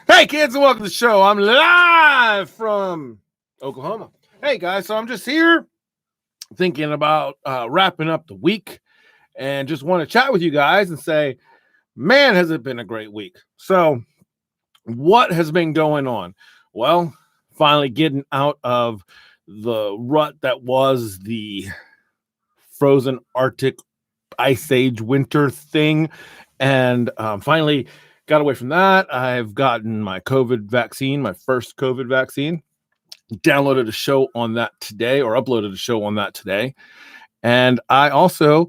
Hey, kids, and welcome to the show. I'm live from Oklahoma. Hey, guys, so I'm just here thinking about wrapping up the week and just want to chat with you guys and say, man, has it been a great week. So, what has been going on? Well, finally getting out of the rut that was the frozen Arctic ice age winter thing, and finally got away from that. I've gotten my COVID vaccine, my first COVID vaccine, downloaded a show on that today, or uploaded a show on that today. And I also,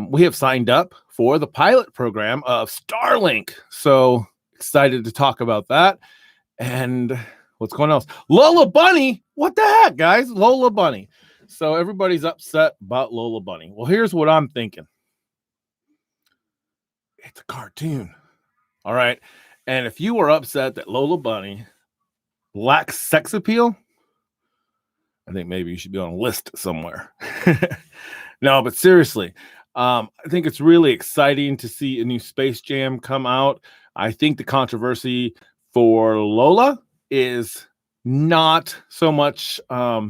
we have signed up for the pilot program of Starlink. So excited to talk about that. And what's going on? Lola Bunny. What the heck, guys? Lola Bunny. So everybody's upset about Lola Bunny. Well, here's what I'm thinking. It's a cartoon. All right. And if you were upset that Lola Bunny lacks sex appeal, I think maybe you should be on a list somewhere. No, but seriously, I think it's really exciting to see a new Space Jam come out. I think the controversy for Lola is not so much a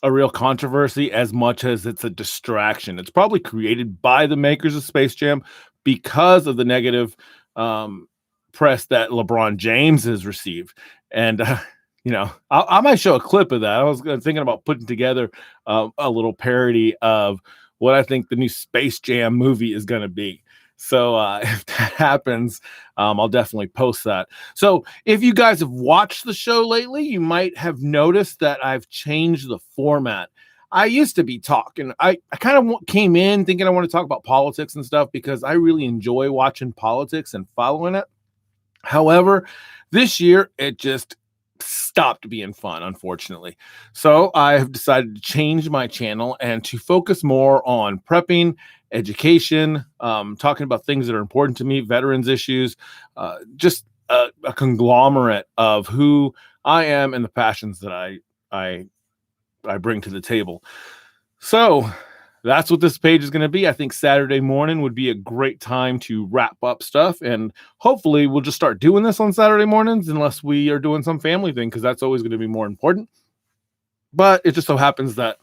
real controversy as much as it's a distraction. It's probably created by the makers of Space Jam because of the negative press that LeBron James has received. And I might show a clip of that. I was thinking about putting together a little parody of what I think the new Space Jam movie is going to be. So if that happens, I'll definitely post that. So if you guys have watched the show lately, you might have noticed that I've changed the format. I used to be talking. I kind of came in thinking I want to talk about politics and stuff because I really enjoy watching politics and following it. However, this year it just stopped being fun, unfortunately. So I have decided to change my channel and to focus more on prepping, education, talking about things that are important to me, veterans issues, just a conglomerate of who I am and the passions that I bring to the table. So that's what this page is going to be. I think Saturday morning would be a great time to wrap up stuff. And hopefully we'll just start doing this on Saturday mornings unless we are doing some family thing, because that's always going to be more important. But it just so happens that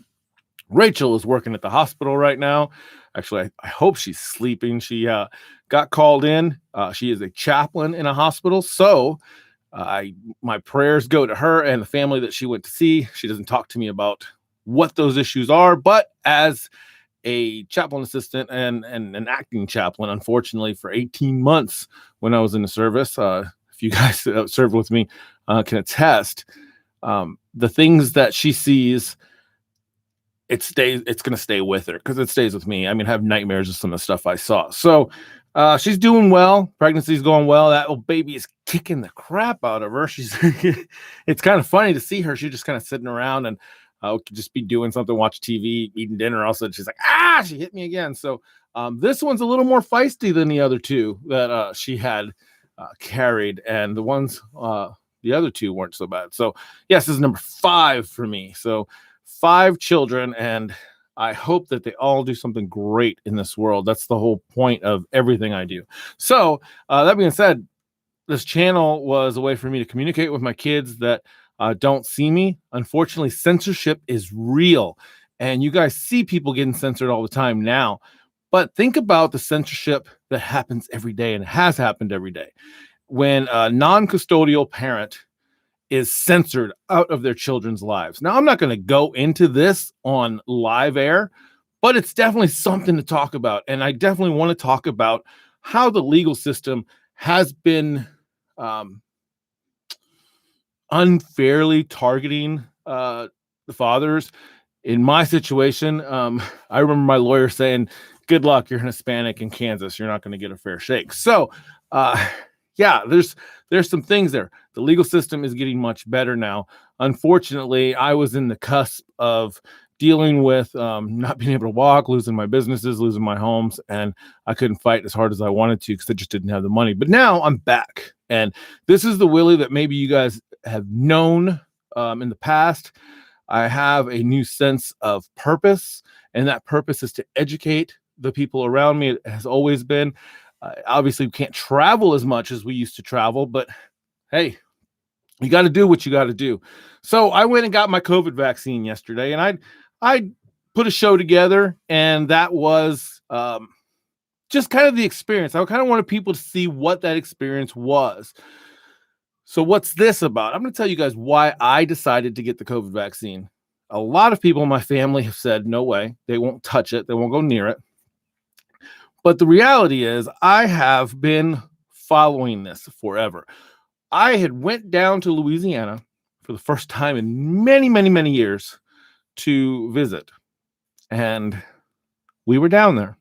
Rachel is working at the hospital right now. Actually, I hope she's sleeping. She got called in. She is a chaplain in a hospital. So my prayers go to her and the family that she went to see. She doesn't talk to me about what those issues are, but as a chaplain assistant and an acting chaplain, unfortunately, for 18 months when I was in the service, if you guys served with me can attest, the things that she sees, it's going to stay with her because it stays with me. I mean, I have nightmares of some of the stuff I saw. So she's doing well. Pregnancy's going well. That old baby is kicking the crap out of her. It's kind of funny to see her. She's just kind of sitting around and could just be doing something, watch TV, eating dinner. All of a sudden she's like, she hit me again. So this one's a little more feisty than the other two that she had carried. And the ones, the other two weren't so bad. So yes, this is number 5 for me. So 5 children, and I hope that they all do something great in this world. That's the whole point of everything I do. So that being said, this channel was a way for me to communicate with my kids that don't see me. Unfortunately, censorship is real, and you guys see people getting censored all the time now. But think about the censorship that happens every day, and it has happened every day. When a non-custodial parent is censored out of their children's lives. Now, I'm not going to go into this on live air, but it's definitely something to talk about. And I definitely want to talk about how the legal system has been unfairly targeting the fathers. In my situation, I remember my lawyer saying, good luck, you're Hispanic in Kansas, you're not going to get a fair shake. So there's some things there. The legal system is getting much better now. Unfortunately, I was in the cusp of dealing with not being able to walk, losing my businesses, losing my homes, and I couldn't fight as hard as I wanted to because I just didn't have the money. But now I'm back, and this is the Willie that maybe you guys have known in the past. I have a new sense of purpose, and that purpose is to educate the people around me. It has always been. Obviously, we can't travel as much as we used to travel, but hey, you got to do what you got to do. So I went and got my COVID vaccine yesterday, and I put a show together, and that was just kind of the experience. I kind of wanted people to see what that experience was. So what's this about? I'm going to tell you guys why I decided to get the COVID vaccine. A lot of people in my family have said, no way, they won't touch it. They won't go near it. But the reality is I have been following this forever. I had went down to Louisiana for the first time in many, many, many years to visit. And we were down there.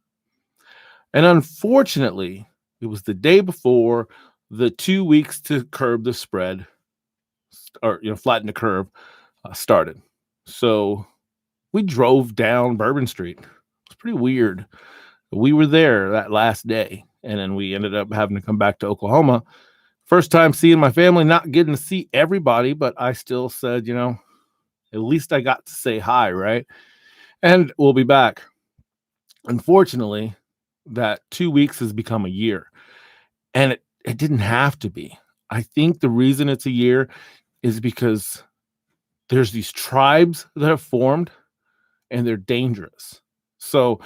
And unfortunately, it was the day before the 2 weeks to curb the spread or flatten the curve started. So we drove down Bourbon Street. It's pretty weird. We were there that last day, and then we ended up having to come back to Oklahoma. First time seeing my family, not getting to see everybody, but I still said, at least I got to say hi, right? And we'll be back. Unfortunately, that 2 weeks has become a year, and it didn't have to be. I think the reason it's a year is because there's these tribes that have formed, and they're dangerous. So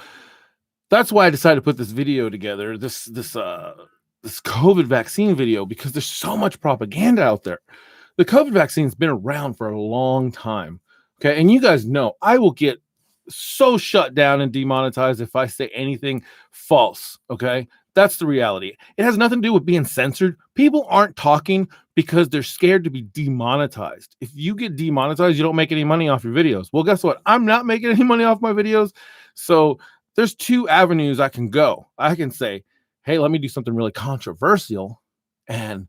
that's why I decided to put this video together, this COVID vaccine video, because there's so much propaganda out there. The COVID vaccine's been around for a long time. Okay. And you guys know I will get so shut down and demonetized if I say anything false. Okay. That's the reality. It has nothing to do with being censored. People aren't talking because they're scared to be demonetized. If you get demonetized, you don't make any money off your videos. Well, guess what? I'm not making any money off my videos. So there's two avenues I can go. I can say, hey, let me do something really controversial and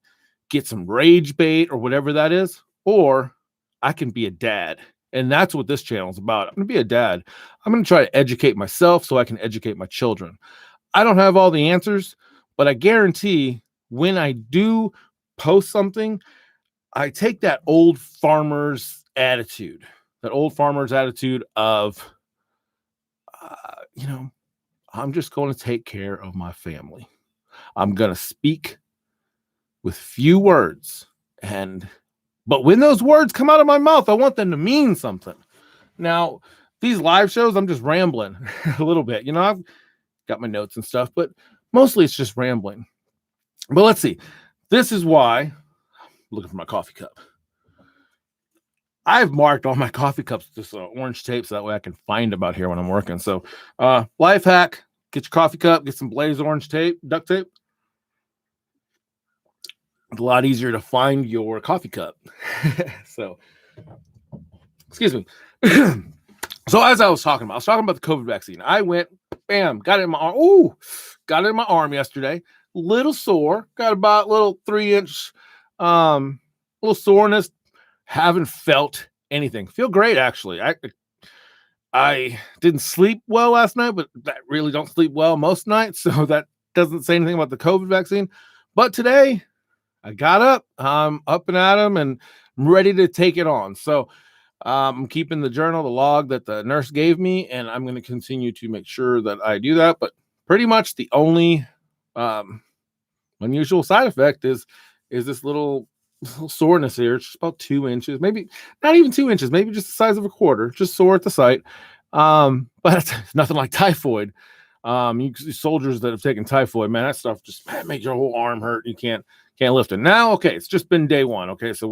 get some rage bait or whatever that is. Or I can be a dad. And that's what this channel is about. I'm going to be a dad. I'm going to try to educate myself so I can educate my children. I don't have all the answers, but I guarantee when I do post something, I take that old farmer's attitude of, I'm just going to take care of my family. I'm going to speak with few words. But when those words come out of my mouth, I want them to mean something. Now, these live shows, I'm just rambling a little bit. I've got my notes and stuff, but mostly it's just rambling. But let's see. This is why I'm looking for my coffee cup. I've marked all my coffee cups with this orange tape so that way I can find them out here when I'm working. So life hack, get your coffee cup, get some Blaze orange tape, duct tape. It's a lot easier to find your coffee cup. So, excuse me. So as I was talking about the COVID vaccine. I went, bam, got it in my arm. Ooh, got it in my arm yesterday. Little sore, got about little 3-inch, little soreness. Haven't felt anything. Feel great, actually. I didn't sleep well last night, but I really don't sleep well most nights, so that doesn't say anything about the COVID vaccine. But today, I got up. I'm up and at 'em, and I'm ready to take it on. So I'm keeping the journal, the log that the nurse gave me, and I'm going to continue to make sure that I do that. But pretty much the only unusual side effect is this little soreness here. It's just about 2 inches, maybe not even 2 inches, maybe just the size of a quarter, just sore at the site. But it's nothing like typhoid. You soldiers that have taken typhoid, man, that stuff just makes your whole arm hurt. You can't lift it. Now, okay, it's just been day one. Okay, so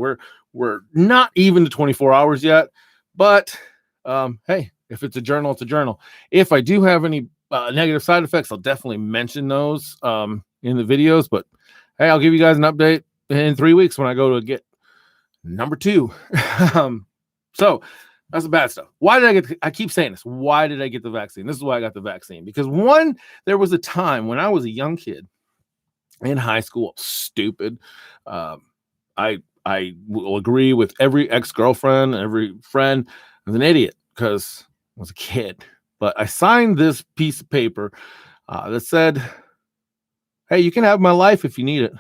we're not even to 24 hours yet, but hey, if it's a journal, it's a journal. If I do have any negative side effects, I'll definitely mention those in the videos. But hey, I'll give you guys an update in 3 weeks when I go to get number 2. So that's the bad stuff. Why did I keep saying this. Why did I get the vaccine? This is why I got the vaccine. Because one, there was a time when I was a young kid in high school, stupid. I will agree with every ex-girlfriend, every friend. I was an idiot because I was a kid. But I signed this piece of paper that said, hey, you can have my life if you need it,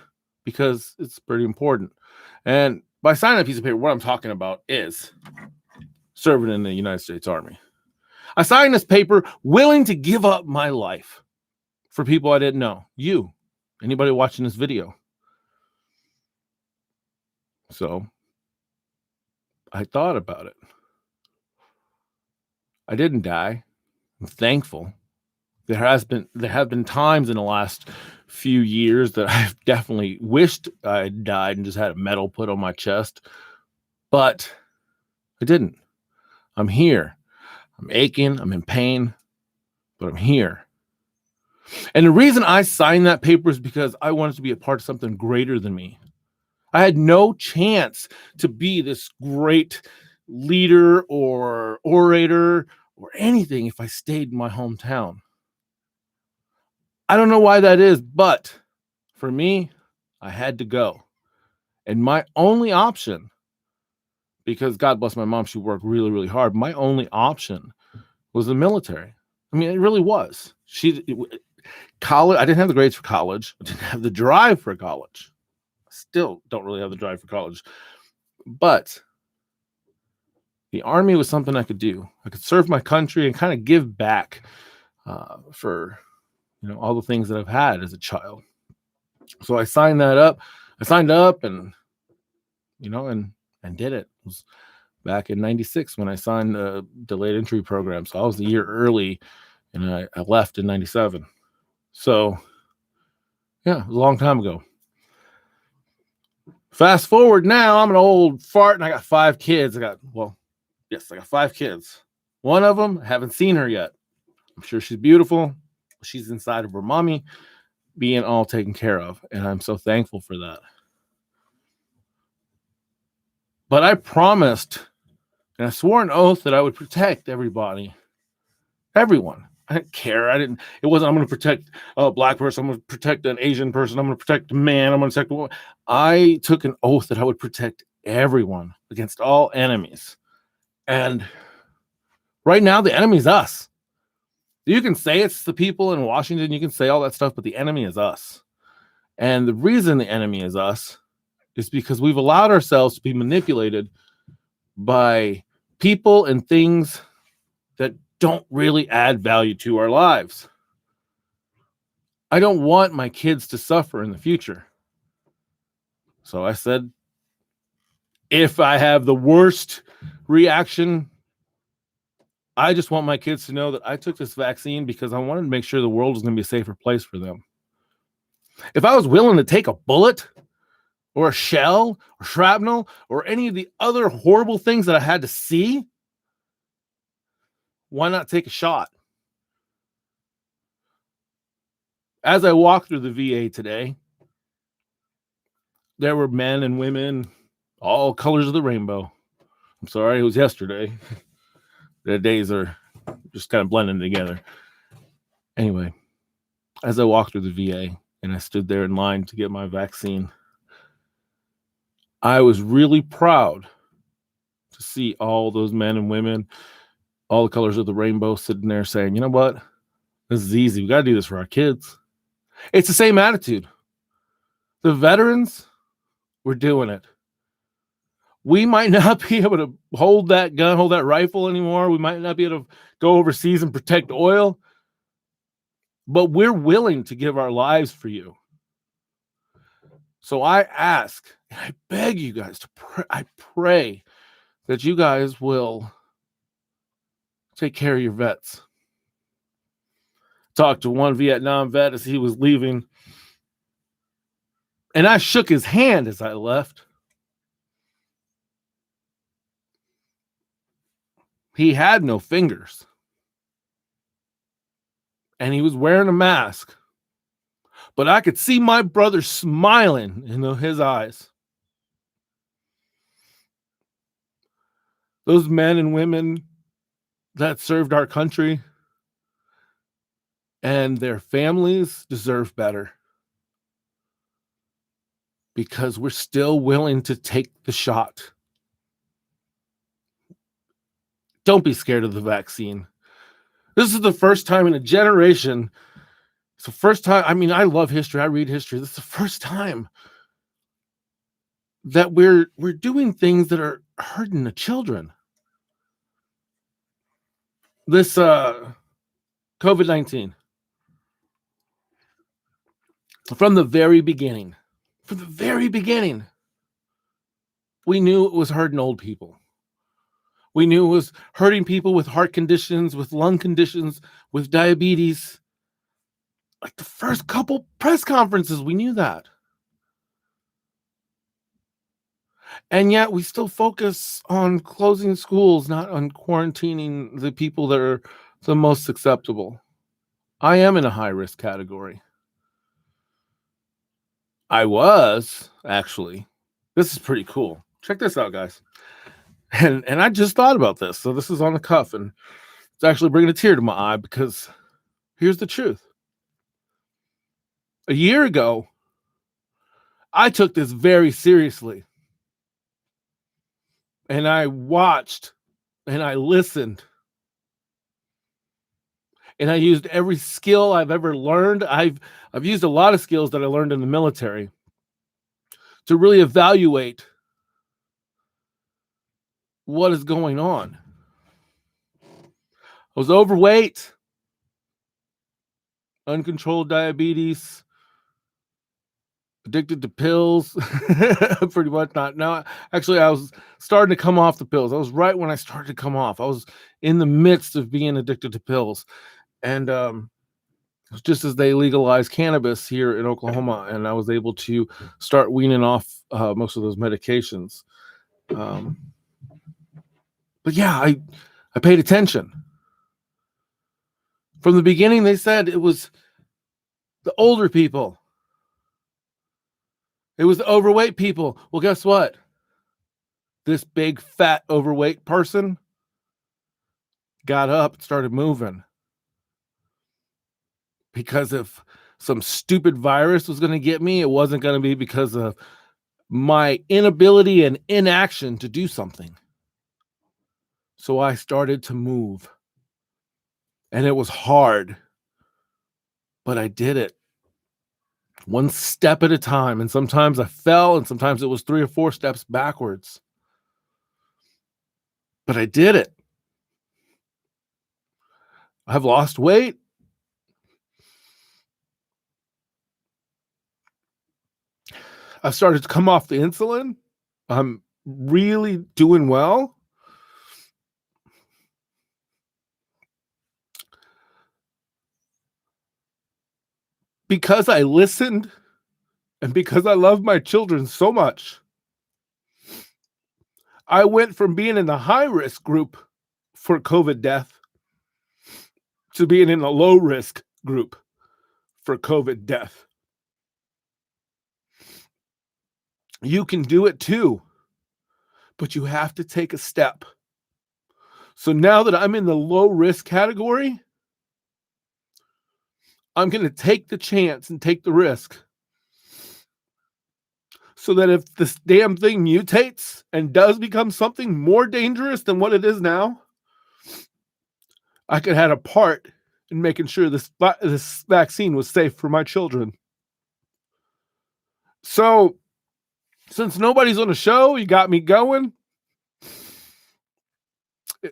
because it's pretty important. And by signing a piece of paper, what I'm talking about is serving in the United States Army. I signed this paper willing to give up my life for people I didn't know. You, anybody watching this video. So I thought about it. I didn't die. I'm thankful. There have been times in the last few years that I've definitely wished I had died and just had a medal put on my chest, but I didn't. I'm here. I'm aching, I'm in pain, but I'm here. And the reason I signed that paper is because I wanted to be a part of something greater than me. I had no chance to be this great leader or orator or anything if I stayed in my hometown. I don't know why that is, but for me, I had to go. And my only option, because God bless my mom, she worked really, really hard. My only option was the military. I mean, it really was. College. I didn't have the grades for college. I didn't have the drive for college. I still don't really have the drive for college. But the army was something I could do. I could serve my country and kind of give back for all the things that I've had as a child. So I signed that up. I signed up and did it. It was back in '96 when I signed the delayed entry program. So I was a year early, and I left in '97. So yeah, it was a long time ago. Fast forward now, I'm an old fart and I got 5 kids. I got 5 kids. One of them, I haven't seen her yet. I'm sure she's beautiful. She's inside of her mommy being all taken care of. And I'm so thankful for that. But I promised and I swore an oath that I would protect everybody. Everyone. I didn't care. It wasn't, I'm going to protect a black person. I'm going to protect an Asian person. I'm going to protect a man. I'm going to protect a woman. I took an oath that I would protect everyone against all enemies. And right now, the enemy is us. You can say it's the people in Washington. You can say all that stuff, but the enemy is us. And the reason the enemy is us is because we've allowed ourselves to be manipulated by people and things that don't really add value to our lives. I don't want my kids to suffer in the future. So I said, if I have the worst reaction, I just want my kids to know that I took this vaccine because I wanted to make sure the world was going to be a safer place for them. If I was willing to take a bullet or a shell or shrapnel or any of the other horrible things that I had to see, why not take a shot? As I walked through the VA today, there were men and women, all colors of the rainbow. I'm sorry, it was yesterday. The days are just kind of blending together. Anyway, as I walked through the VA and I stood there in line to get my vaccine, I was really proud to see all those men and women, all the colors of the rainbow, sitting there saying, you know what? This is easy. We got to do this for our kids. It's the same attitude. The veterans, we're doing it. We might not be able to hold that gun, hold that rifle anymore. We might not be able to go overseas and protect oil, but we're willing to give our lives for you. So I ask, and I beg you guys to pray. I pray that you guys will take care of your vets. Talked to one Vietnam vet as he was leaving, and I shook his hand as I left. He had no fingers, and he was wearing a mask, but I could see my brother smiling in his eyes. Those men and women that served our country and their families deserve better, because we're still willing to take the shot. Don't be scared of the vaccine. This is the first time in a generation. It's the first time. I mean, I love history. I read history. This is the first time that we're doing things that are hurting the children. This COVID-19, from the very beginning, We knew it was hurting old people. We knew it was hurting people with heart conditions, with lung conditions, with diabetes. Like the first couple press conferences, we knew that. And yet we still focus on closing schools, not on quarantining the people that are the most susceptible. I am in a high risk category. I was actually. This is pretty cool. Check this out, guys. And I just thought about this. So this is on the cuff, and it's actually bringing a tear to my eye because here's the truth. A year ago, I took this very seriously. And I watched and I listened and I used every skill I've ever learned. I've used a lot of skills that I learned in the military to really evaluate what is going on. I was overweight, uncontrolled diabetes, addicted to pills. Pretty much not. No, actually, I was starting to come off the pills. I was right when I started to come off. I was in the midst of being addicted to pills. And just as they legalized cannabis here in Oklahoma, and I was able to start weaning off most of those medications. But yeah, I paid attention. From the beginning, they said it was the older people. It was the overweight people. Well, guess what? This big, fat, overweight person got up and started moving. Because if some stupid virus was going to get me, it wasn't going to be because of my inability and inaction to do something. So I started to move. And it was hard. But I did it. One step at a time. And sometimes I fell, and sometimes it was 3 or 4 steps backwards. But I did it. I've lost weight. I've started to come off the insulin. I'm really doing well. Because I listened and because I love my children so much. I went from being in the high risk group for COVID death to being in the low risk group for COVID death. You can do it too, but you have to take a step. So now that I'm in the low risk category, I'm going to take the chance and take the risk. So that if this damn thing mutates and does become something more dangerous than what it is now, I could have a part in making sure this vaccine was safe for my children. So, since nobody's on the show, you got me going.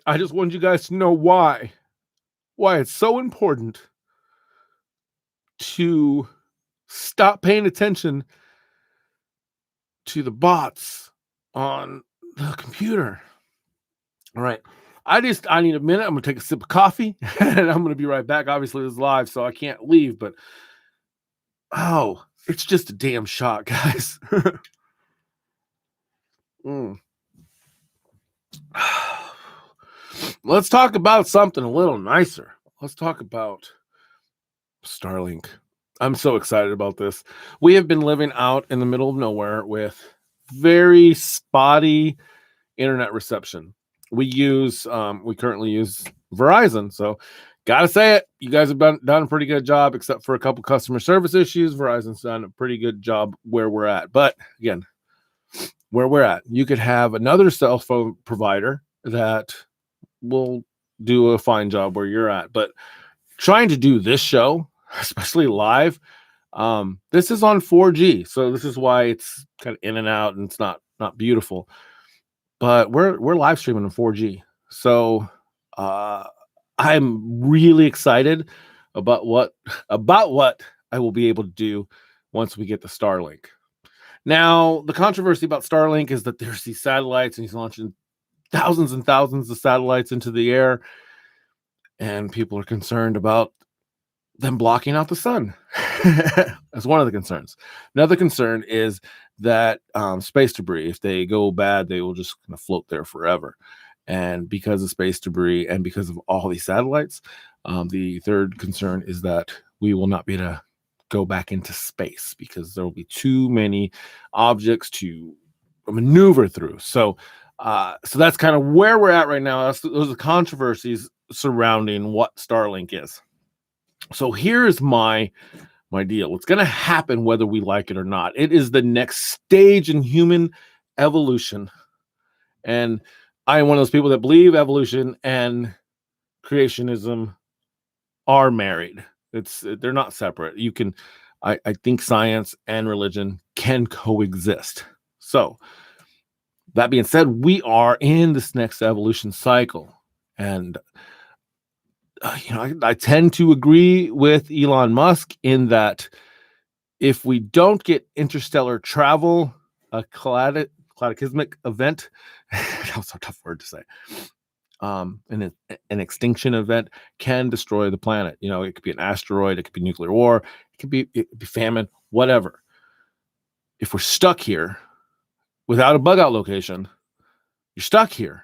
I just wanted you guys to know why it's so important to stop paying attention to the bots on the computer. All right. I need a minute. I'm going to take a sip of coffee and I'm going to be right back. Obviously, this is live, so I can't leave, but it's just a damn shot, guys. Let's talk about something a little nicer. Let's talk about Starlink. I'm so excited about this. We have been living out in the middle of nowhere with very spotty internet reception. We currently use Verizon. So gotta say it, you guys have done a pretty good job, except for a couple customer service issues. Verizon's done a pretty good job where we're at. But again, where we're at, you could have another cell phone provider that will do a fine job where you're at. But trying to do this show, especially live, this is on 4G. So this is why it's kind of in and out and it's not beautiful. But we're live streaming on 4G. So I'm really excited about what I will be able to do once we get the Starlink. Now, the controversy about Starlink is that there's these satellites and he's launching thousands and thousands of satellites into the air, and people are concerned about them blocking out the sun. That's one of the concerns. Another concern is that space debris, if they go bad, they will just kind of float there forever. And because of space debris and because of all these satellites, the third concern is that we will not be able to go back into space because there will be too many objects to maneuver through. So that's kind of where we're at right now. Those are the controversies surrounding what Starlink is. So here's my deal. It's going to happen whether we like it or not. It is the next stage in human evolution. And I am one of those people that believe evolution and creationism are married. They're not separate. I think science and religion can coexist. So that being said, we are in this next evolution cycle. And I tend to agree with Elon Musk in that if we don't get interstellar travel, a cataclysmic event, that was a tough word to say, an extinction event can destroy the planet. It could be an asteroid, it could be nuclear war, it could be famine, whatever. If we're stuck here without a bug out location, you're stuck here.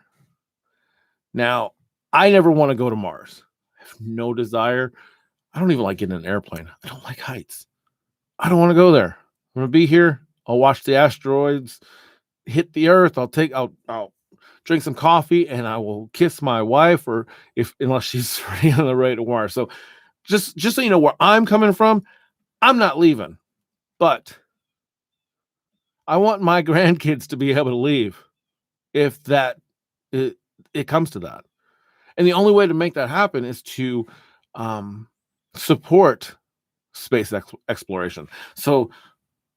Now, I never want to go to Mars. I have no desire. I don't even like getting in an airplane. I don't like heights. I don't want to go there. I'm going to be here. I'll watch the asteroids hit the earth. I'll drink some coffee and I will kiss my wife, or unless she's already on the way to Mars. So just so you know where I'm coming from, I'm not leaving, but I want my grandkids to be able to leave if it comes to that. And the only way to make that happen is to support space exploration. So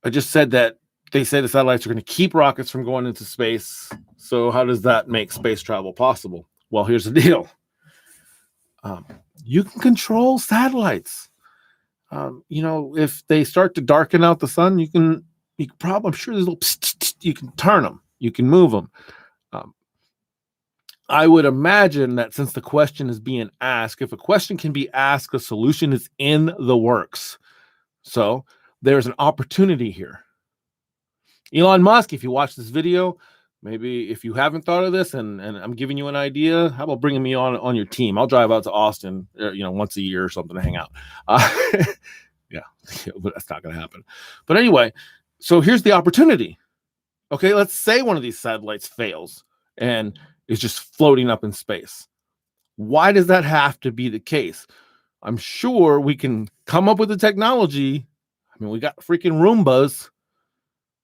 I just said that they say the satellites are going to keep rockets from going into space. So how does that make space travel possible? Well, here's the deal. You can control satellites. If they start to darken out the sun, you can probably, I'm sure there's you can turn them, you can move them. I would imagine that since the question is being asked, if a question can be asked, a solution is in the works. So there's an opportunity here. Elon Musk, if you watch this video, maybe if you haven't thought of this and I'm giving you an idea, how about bringing me on your team? I'll drive out to Austin, once a year or something to hang out. Yeah, but that's not going to happen. But anyway, so here's the opportunity. Okay, let's say one of these satellites fails and is just floating up in space. Why does that have to be the case? I'm sure we can come up with the technology. I mean, we got freaking Roombas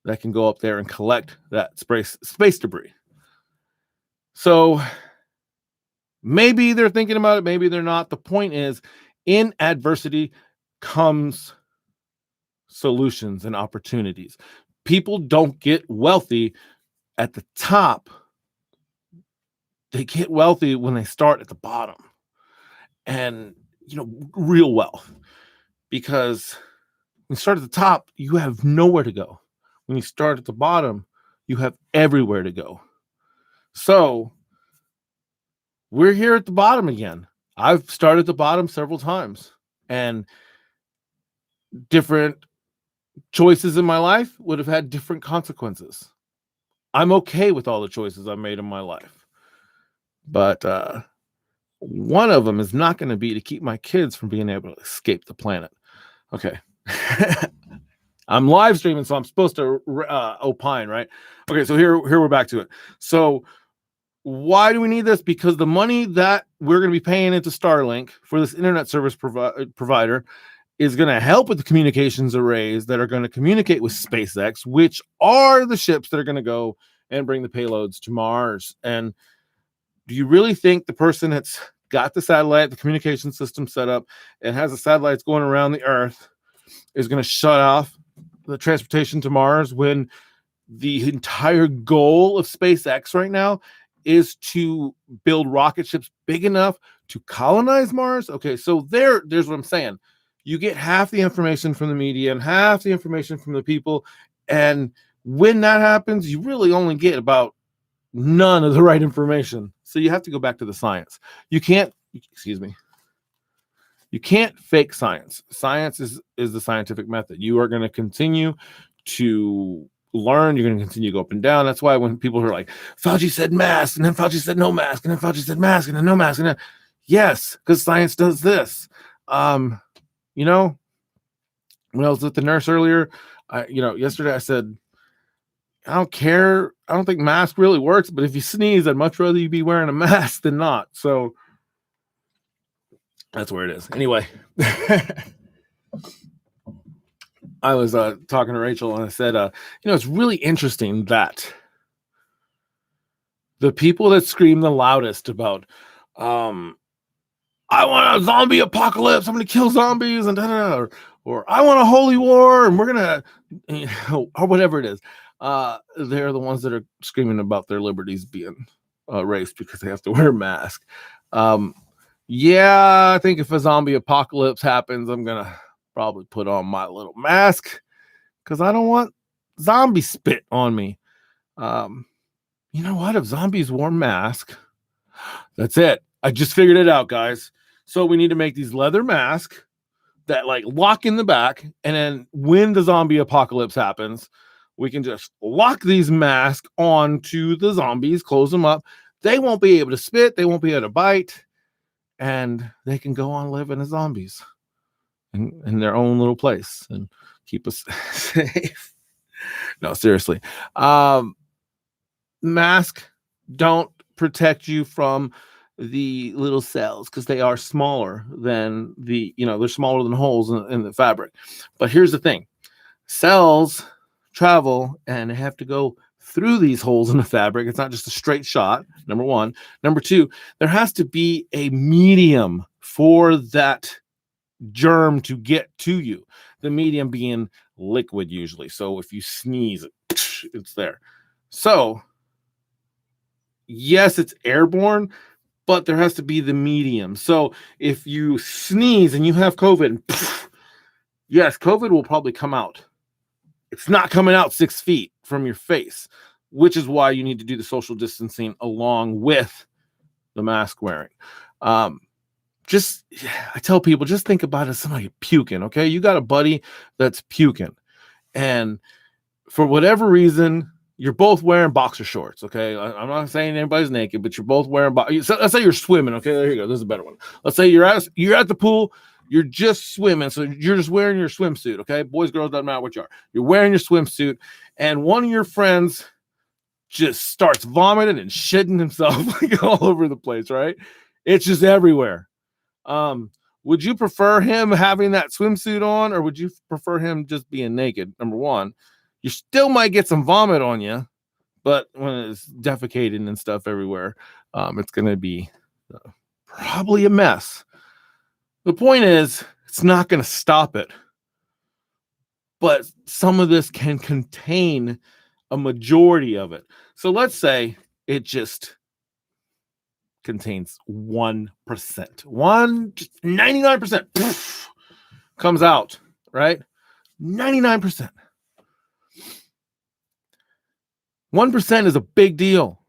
that can go up there and collect that space debris. So maybe they're thinking about it, maybe they're not. The point is, in adversity comes solutions and opportunities. People don't get wealthy at the top. They get wealthy when they start at the bottom, and real wealth, because when you start at the top, you have nowhere to go. When you start at the bottom, you have everywhere to go. So we're here at the bottom again. I've started at the bottom several times, and different choices in my life would have had different consequences. I'm okay with all the choices I've made in my life. But one of them is not going to be to keep my kids from being able to escape the planet. Okay. I'm live streaming, so I'm supposed to opine, right? Okay, so here we're back to it. So why do we need this? Because the money that we're going to be paying into Starlink for this internet service provider is going to help with the communications arrays that are going to communicate with SpaceX, which are the ships that are going to go and bring the payloads to Mars. And do you really think the person that's got the satellite, the communication system set up, and has the satellites going around the Earth is going to shut off the transportation to Mars when the entire goal of SpaceX right now is to build rocket ships big enough to colonize Mars? Okay, so there's what I'm saying. You get half the information from the media and half the information from the people, and When that happens, you really only get about none of the right information. So you have to go back to the science. You can't, excuse me, you can't fake science. Science is the scientific method. You are going to continue to learn. You're going to continue to go up and down. That's why when people are like, Fauci said mask, and then Fauci said no mask, and then Fauci said mask, and then no mask, and then yes, because science does this. Um, you know, when I was with the nurse earlier, yesterday I said, I don't care. I don't think mask really works, but if you sneeze, I'd much rather you be wearing a mask than not. So that's where it is. Anyway, I was talking to Rachel and I said, it's really interesting that the people that scream the loudest about, I want a zombie apocalypse, I'm going to kill zombies, and or I want a holy war, and we're going to, or whatever it is. They're the ones that are screaming about their liberties being erased because they have to wear a mask. Yeah, I think if a zombie apocalypse happens, I'm going to probably put on my little mask because I don't want zombie spit on me. You know what? If zombies wore masks, that's it. I just figured it out, guys. So we need to make these leather masks that like lock in the back, and then when the zombie apocalypse happens, we can just lock these masks onto the zombies, close them up. They won't be able to spit, they won't be able to bite, and they can go on living as zombies in their own little place and keep us safe. No, seriously. Mask don't protect you from the little cells because they are smaller than they're smaller than holes in the fabric. But here's the thing: cells travel and they have to go through these holes in the fabric. It's not just a straight shot. Number one. Number two, there has to be a medium for that germ to get to you. The medium being liquid usually. So if you sneeze, it's there. So yes, it's airborne, but there has to be the medium. So if you sneeze and you have COVID, yes, COVID will probably come out. It's not coming out 6 feet from your face, which is why you need to do the social distancing along with the mask wearing. I tell people, just think about it as somebody puking, okay? You got a buddy that's puking, and for whatever reason, you're both wearing boxer shorts, okay? I'm not saying anybody's naked, but you're both wearing so let's say you're swimming, okay? There you go. This is a better one. Let's say you're at the pool, you're just swimming, so you're just wearing your swimsuit, okay? Boys, girls, doesn't matter what you are. You're wearing your swimsuit, and one of your friends just starts vomiting and shitting himself like all over the place, right? It's just everywhere. Would you prefer him having that swimsuit on, or would you prefer him just being naked? Number one, you still might get some vomit on you, but when it's defecating and stuff everywhere, it's going to be probably a mess. The point is, it's not going to stop it, but some of this can contain a majority of it. So let's say it just contains 1%, 99% comes out, right? 99%. 1% is a big deal.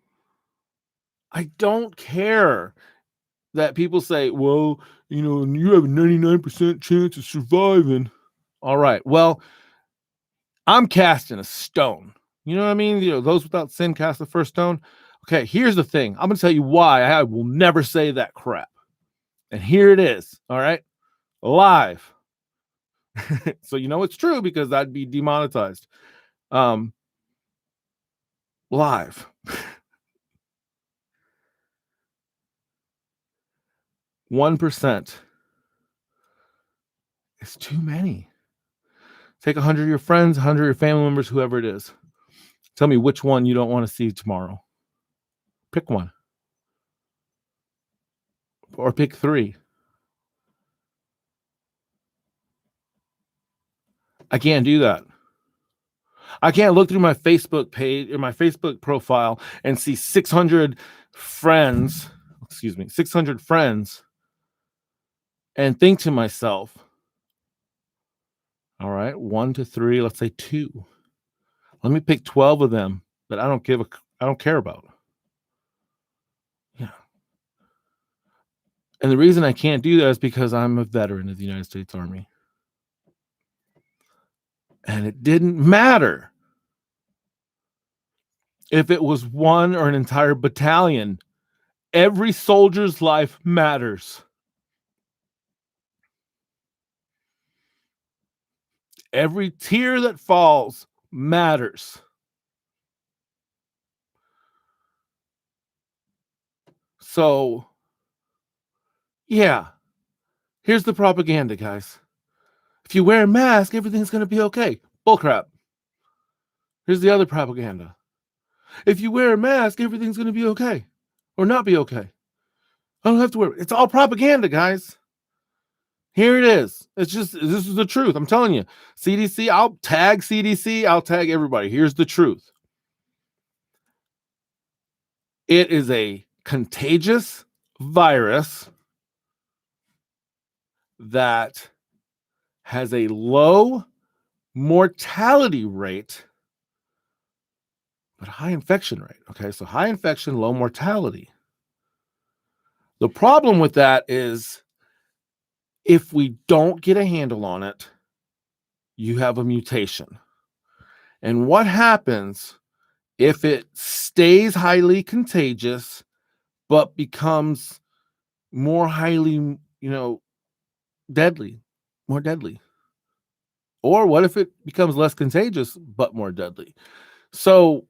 I don't care that people say, well, you have a 99% chance of surviving. All right. Well, I'm casting a stone. You know what I mean? Those without sin cast the first stone. Okay, here's the thing. I'm going to tell you why I will never say that crap. And here it is. All right. Live. So it's true because that'd be demonetized. Live. 1% is too many. Take 100 of your friends, 100 of your family members, whoever it is. Tell me which one you don't want to see tomorrow. Pick one. Or pick 3. I can't do that. I can't look through my Facebook page or my Facebook profile and see 600 friends, 600 friends, and think to myself, all right, 1 to 3, let's say 2. Let me pick 12 of them that I don't care about. Yeah. And the reason I can't do that is because I'm a veteran of the United States Army. And it didn't matter if it was one or an entire battalion. Every soldier's life matters. Every tear that falls matters. So, yeah, here's the propaganda, guys. If you wear a mask, everything's going to be okay. Bullcrap. Here's the other propaganda. If you wear a mask, everything's going to be okay or not be okay. I don't have to wear it. It's all propaganda, guys. Here it is. This is the truth. I'm telling you. CDC, I'll tag CDC, I'll tag everybody. Here's the truth. It is a contagious virus that has a low mortality rate, but high infection rate. Okay, so high infection, low mortality. The problem with that is if we don't get a handle on it, you have a mutation. And what happens if it stays highly contagious, but becomes more highly, deadly, more deadly? Or what if it becomes less contagious, but more deadly? So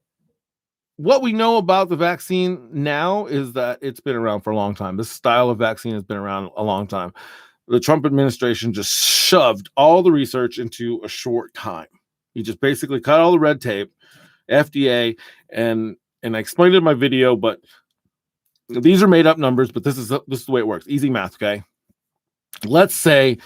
what we know about the vaccine now is that it's been around for a long time. This style of vaccine has been around a long time. The Trump administration just shoved all the research into a short time. He just basically cut all the red tape, FDA, and I explained it in my video, but these are made up numbers, but this is the way it works. Easy math, okay? Let's say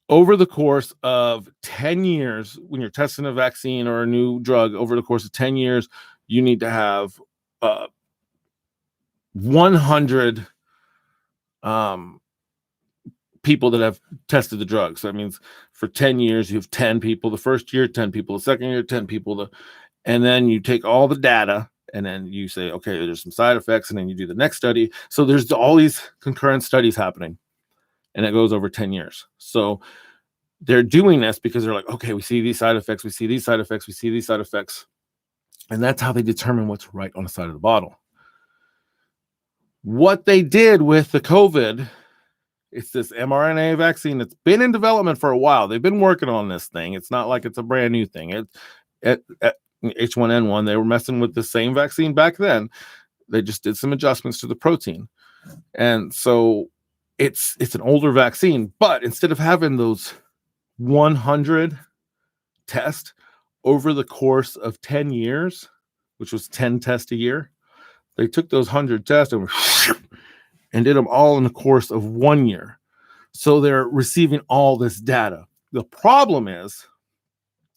over the course of 10 years, when you're testing a vaccine or a new drug, over the course of 10 years, you need to have 100 people that have tested the drug. So that means for 10 years, you have 10 people the first year, 10 people the second year, 10 people and then you take all the data and then you say, okay, there's some side effects, and then you do the next study. So there's all these concurrent studies happening, and it goes over 10 years. So they're doing this because they're like, okay, we see these side effects, we see these side effects, we see these side effects. And that's how they determine what's right on the side of the bottle. What they did with the COVID, it's this mRNA vaccine that's been in development for a while. They've been working on this thing. It's not like it's a brand new thing. H1N1, they were messing with the same vaccine back then. They just did some adjustments to the protein. And so it's an older vaccine, but instead of having those 100 tests over the course of 10 years, which was 10 tests a year, they took those 100 tests and did them all in the course of 1 year. So they're receiving all this data. The problem is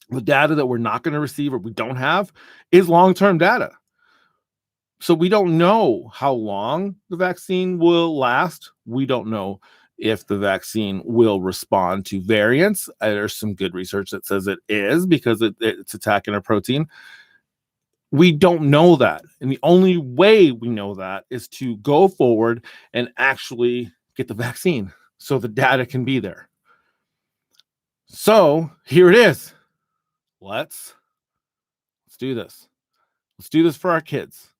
the data that we're not going to receive or we don't have is long-term data. So we don't know how long the vaccine will last. We don't know if the vaccine will respond to variants. There's some good research that says it is because it's attacking a protein. We don't know that. And the only way we know that is to go forward and actually get the vaccine so the data can be there. So here it is. Let's do this. Let's do this for our kids,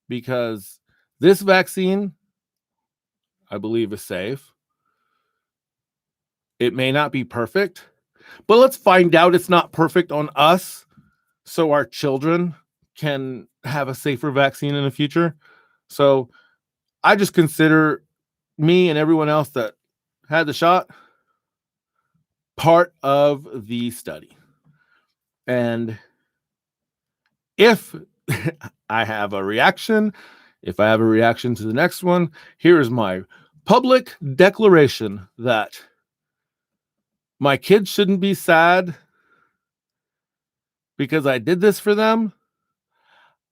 because this vaccine, I believe, is safe. It may not be perfect, but let's find out it's not perfect on us so our children can have a safer vaccine in the future. So I just consider me and everyone else that had the shot part of the study. And if I have a reaction, if I have a reaction to the next one, here is my public declaration that my kids shouldn't be sad because I did this for them.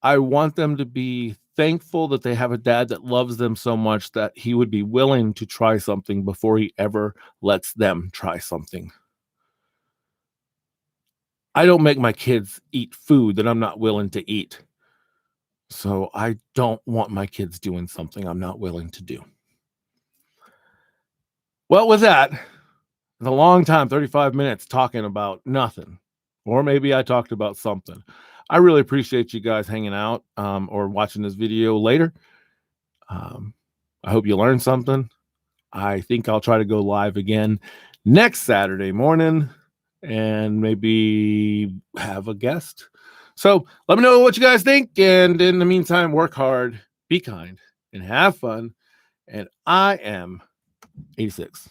I want them to be thankful that they have a dad that loves them so much that he would be willing to try something before he ever lets them try something. I don't make my kids eat food that I'm not willing to eat. So I don't want my kids doing something I'm not willing to do. Well, with that, it's a long time, 35 minutes talking about nothing. Or maybe I talked about something. I really appreciate you guys hanging out or watching this video later. Um, I hope you learned something. I think I'll try to go live again next Saturday morning and maybe have a guest. So let me know what you guys think. And in the meantime, work hard, be kind, and have fun. And I am 86.